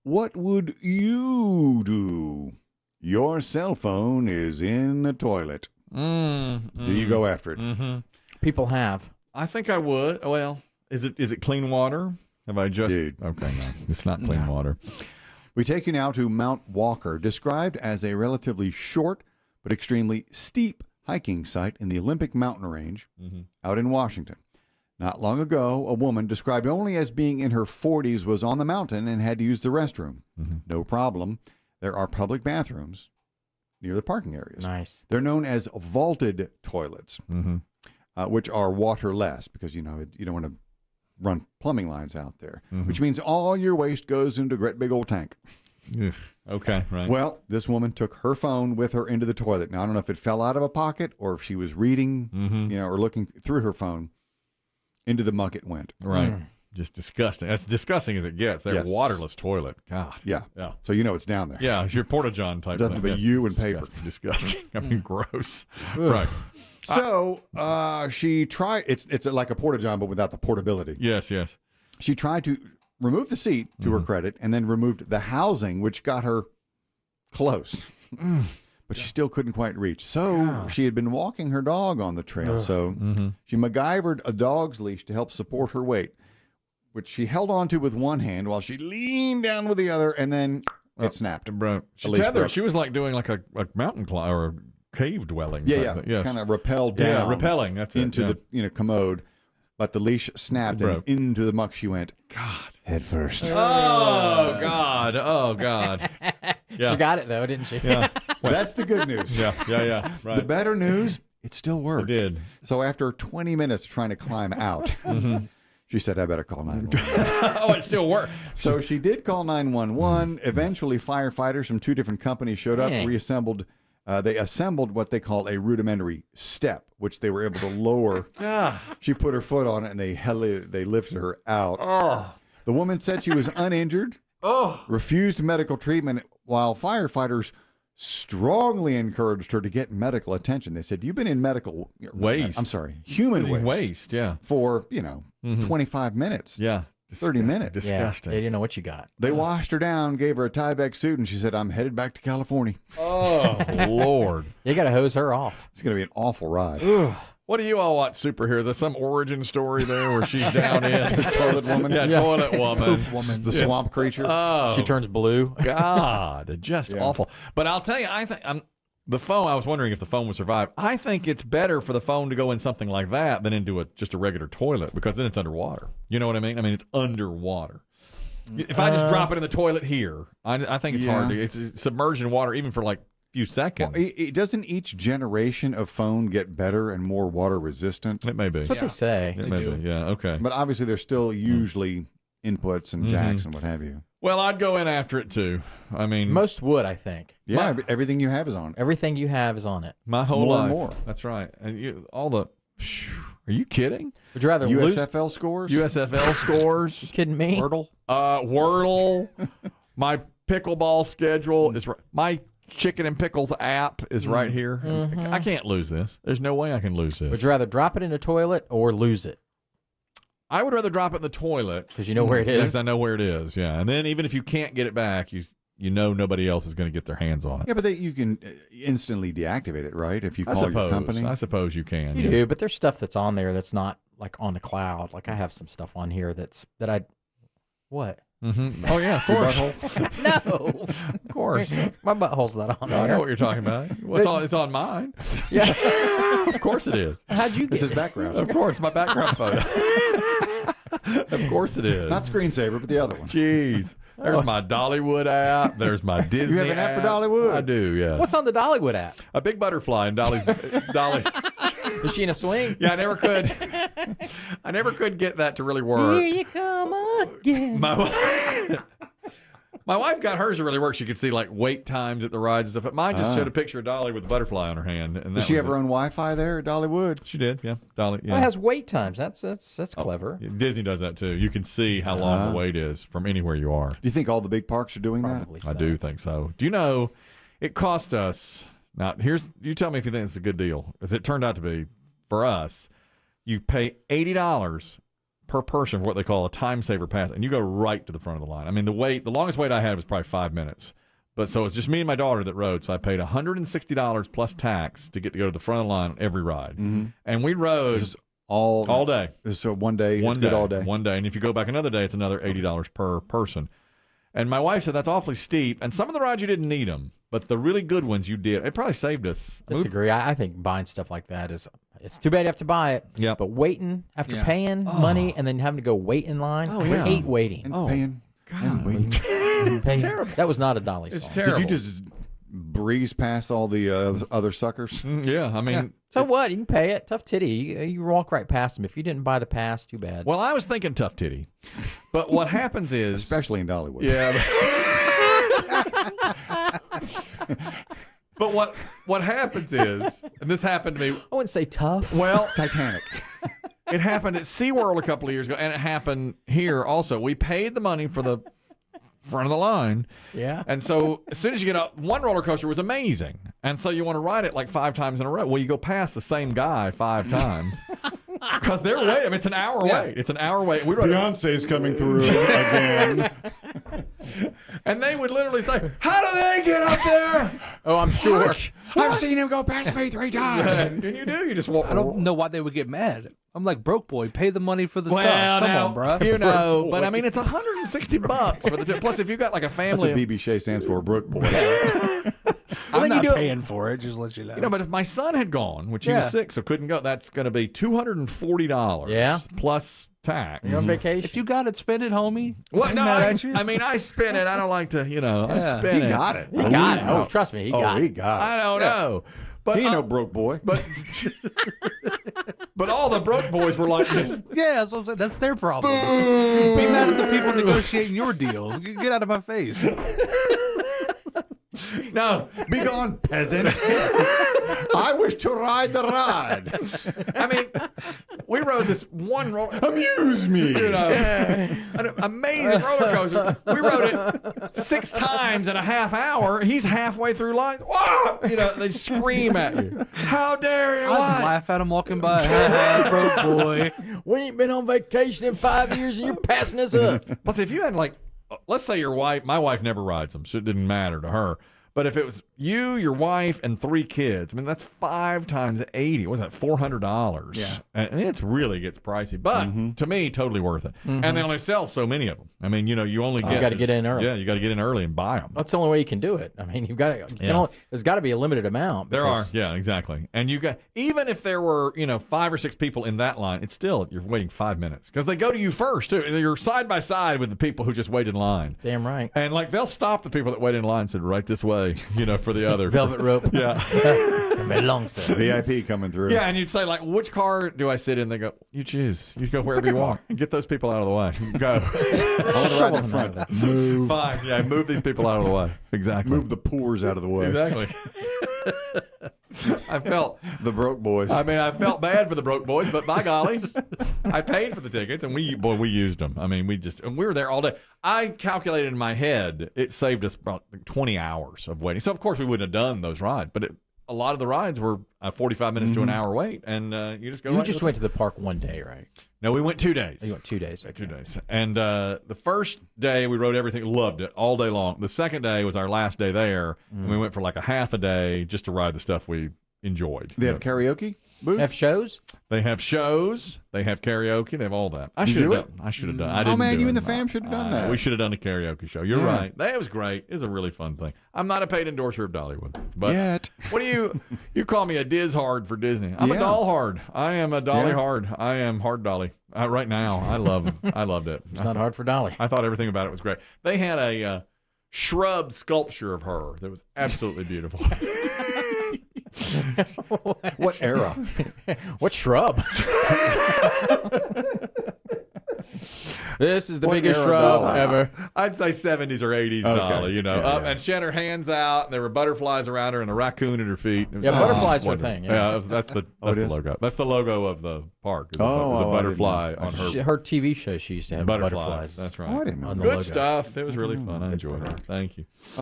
What would you do? Your cell phone is in the toilet. Do you go after it? People have. I think I would. Well, is it clean water? Have I just... Dude. Okay, no. It's not clean water. We take you now to Mount Walker, described as a relatively short but extremely steep hiking site in the Olympic mountain range out in Washington. Not long ago, a woman described only as being in her 40s was on the mountain and had to use the restroom. No problem. There are public bathrooms near the parking areas. Nice. They're known as vaulted toilets, which are waterless because, you don't want to run plumbing lines out there, which means all your waste goes into a great big old tank. Okay, right. Well, this woman took her phone with her into the toilet. Now, I don't know if it fell out of a pocket or if she was reading, or looking through her phone. Into the muck it went. Right. Just disgusting. As disgusting as it gets. They're Yes. waterless toilet. God. Yeah. Yeah. So it's down there. Yeah, it's your Porta-John type Nothing thing. but you and paper. Disgusting. I mean, gross. Right. So she tried. It's like a Porta-John, but without the portability. Yes. She tried to remove the seat, to her credit, and then removed the housing, which got her close. But she still couldn't quite reach. So she had been walking her dog on the trail. So she MacGyvered a dog's leash to help support her weight, which she held onto with one hand while she leaned down with the other, and then it snapped. Bro. She leash tethered. broke. She was like doing like a mountain climb or a cave dwelling. Yeah. Yes. Kind of rappelled down. Yeah, rappelling. That's it. into the commode. But the leash snapped, and into the muck she went. God. Head first. Oh, God. Oh, God. Yeah. She got it, though, didn't she? Yeah. That's the good news. Yeah. Right. The better news, it still worked. It did. So after 20 minutes trying to climb out, she said, I better call 911. Oh, it still worked. So she did call 911. Eventually, firefighters from two different companies showed up, reassembled. They assembled what they call a rudimentary step, which they were able to lower. She put her foot on it, and they lifted her out. The woman said she was uninjured, refused medical treatment, while firefighters strongly encouraged her to get medical attention. They said, you've been in medical waste. I'm sorry, human waste. Yeah. For, 25 minutes. Yeah. 30 minutes. Disgusting. Yeah, they didn't know what you got. They washed her down, gave her a Tyvek suit, and she said, I'm headed back to California. Oh, Lord. You got to hose her off. It's going to be an awful ride. What do you all watch superheroes? There's some origin story there where she's down in. The toilet woman. Yeah, toilet woman. The swamp creature. Oh, She turns blue. God, just awful. But I'll tell you, I think the phone. I was wondering if the phone would survive. I think it's better for the phone to go in something like that than into just a regular toilet because then it's underwater. You know what I mean? I mean, it's underwater. If I just drop it in the toilet here, I think it's hard to. It's submerged in water even for like a few seconds. Well, doesn't each generation of phone get better and more water resistant? It may be. That's what they say. It may be. Yeah. Okay. But obviously, there's still usually inputs and jacks and what have you. Well, I'd go in after it too. I mean, Most would, I think. Yeah, everything you have is on it. Everything you have is on it. my whole More life. and more. That's right. And all the. Are you kidding? Would you rather lose? USFL scores? USFL scores. You kidding me? Wordle. Wordle. My pickleball schedule is right. My Chicken and Pickles app is right here. I can't lose this. There's no way I can lose this. Would you rather drop it in a toilet or lose it? I would rather drop it in the toilet. Because you know where it Because is. I know where it is, yeah. And then even if you can't get it back, you know nobody else is going to get their hands on it. Yeah, but you can instantly deactivate it, right? If you call your company. I suppose you can. You do, but there's stuff that's on there that's not like on the cloud. Like I have some stuff on here what? Oh, yeah, of course. No. Of course. My butthole's not on I know there. what you're talking about. Well, it's on mine. Yeah. Of course it is. How'd you get This is it? background. Of course, my background photo. Of course it is. Not screensaver, but the other one. Jeez. There's my Dollywood app. There's my Disney You have an app for Dollywood? I do, yes. What's on the Dollywood app? A big butterfly in Dolly. Is she in a swing? Yeah, I never could. I never could get that to really work. Here you come again. My wife got hers to really work. She could see like wait times at the rides and stuff. But mine just showed a picture of Dolly with a butterfly on her hand. And Does she have her own Wi-Fi there at Dollywood? She did, yeah. Dolly, yeah. Well, it has wait times. That's clever. Disney does that too. You can see how long the wait is from anywhere you are. Do you think all the big parks are doing that? Probably so. I do think so. Do you know it cost us? Now, you tell me if you think it's a good deal. As it turned out to be for us, you pay $80 per person for what they call a time saver pass, and you go right to the front of the line. I mean, the longest wait I had was probably 5 minutes. But so it's just me and my daughter that rode. So I paid $160 plus tax to get to go to the front of the line on every ride. Mm-hmm. And we rode all day. So one day, all day. One day. And if you go back another day, it's another $80 per person. And my wife said that's awfully steep. And some of the rides you didn't need them, but the really good ones you did. It probably saved us. Disagree. I think buying stuff like that it's too bad you have to buy it. Yeah. But waiting after paying money and then having to go wait in line. I hate waiting. And paying. God. It's terrible. That was not a Dolly song. It's terrible. Did you just breeze past all the other suckers? Yeah, I mean. So what? You can pay it. Tough titty. You walk right past them. If you didn't buy the pass, too bad. Well, I was thinking tough titty. But what happens is. Especially in Dollywood. Yeah. But what happens is, and this happened to me. I wouldn't say tough. Well, Titanic. It happened at SeaWorld a couple of years ago, and it happened here also. We paid the money for the front of the line. Yeah. And so as soon as you get up, one roller coaster was amazing. And so you want to ride it like 5 times in a row. Well, you go past the same guy 5 times. Because they're waiting. I mean, it's an hour wait. It's an hour wait. We rode Beyonce's coming through again. And they would literally say, how do they get up there? Oh, I'm sure. What? I've seen him go past me 3 times. And you do. You just walk. I don't know why they would get mad. I'm like, broke boy, pay the money for the Well, stuff. Come now, on, bro. You know, but I mean, it's $160 for the trip. Plus, if you've got like a That's family. what BB Shea stands for, Brook Boy. I'm not paying for it, just let you know. You know, but if my son had gone, which he was sick, so couldn't go, that's going to be $240. Yeah. Plus tax. You're on vacation. If you got it, spend it, homie. What? No, Mad at you? I mean, I spend it. I don't like to, I spend He it. got it. He got it. Oh, trust me, he got it. He got it. I don't know. But He ain't no broke boy. But all the broke boys were like this. Yeah, that's what I'm saying. That's their problem. Be mad at the people negotiating your deals. Get out of my face. No, Be gone, peasant. I wish to ride the ride. I mean, we rode this one roller. Amuse me. An amazing roller coaster. We rode it 6 times in a half hour. He's halfway through line. Whoa! They scream at you. How dare you? I laugh at him walking by. Ha, broke boy. We ain't been on vacation in 5 years and you're passing us up. Plus, if you had let's say your wife, my wife never rides them, so it didn't matter to her. But if it was you, your wife, and 3 kids, I mean, that's 5 times 80. What was that? $400. Yeah. And it really gets pricey. But to me, totally worth it. And they only sell so many of them. I mean, you only get. You got to get in early. Yeah, you got to get in early and buy them. That's the only way you can do it. I mean, you've got to. There's got to be a limited amount. There are. Yeah, exactly. And you got, even if there were, 5 or 6 people in that line, it's still, you're waiting 5 minutes. Because they go to you first, too. You're side by side with the people who just wait in line. Damn right. And they'll stop the people that wait in line and said, right this way, for the other. Velvet rope. Yeah. Long sir. VIP coming through. Yeah, and you'd say, which car do I sit in? They go, you choose. You go wherever you want. And get those people out of the way. Go. I want to ride in front. Move. Fine. Yeah, move these people out of the way. Exactly. Move the poors out of the way. Exactly. I felt the broke boys. I mean, I felt bad for the broke boys, but by golly, I paid for the tickets, and we used them. I mean, we were there all day. I calculated in my head it saved us about 20 hours of waiting. So of course we wouldn't have done those rides, but a lot of the rides were 45 minutes to an hour wait, and you just go. You just went to the park one day, right? No, we went 2 days. You went 2 days. Okay. 2 days. And the first day we rode everything, loved it all day long. The second day was our last day there, and we went for like a half a day just to ride the stuff we enjoyed. They have karaoke booth? Have shows? They have shows. They have karaoke. They have all that. I should have done. I should have done. I didn't. Oh man, do you it. and the fam should have done that. We should have done a karaoke show. You're right. That was great. It was a really fun thing. I'm not a paid endorser of Dollywood, but yet. What do you call me a Diz hard for Disney? I'm a doll hard. I am a Dolly hard. I am hard Dolly. Right now, I love them. I loved it. It's not hard for Dolly. I thought everything about it was great. They had a shrub sculpture of her that was absolutely beautiful. What era? What shrub? This is the biggest shrub ever. I'd say 70s or 80s Dolly, and she had her hands out, and there were butterflies around her and a raccoon at her feet. Yeah, butterflies are a thing. Yeah, that's the logo. That's the logo of the park. It's a butterfly on her. Her TV show, she used to have butterflies. That's right. Oh, I didn't know. Good stuff. It was really fun. I enjoyed it. Thank you.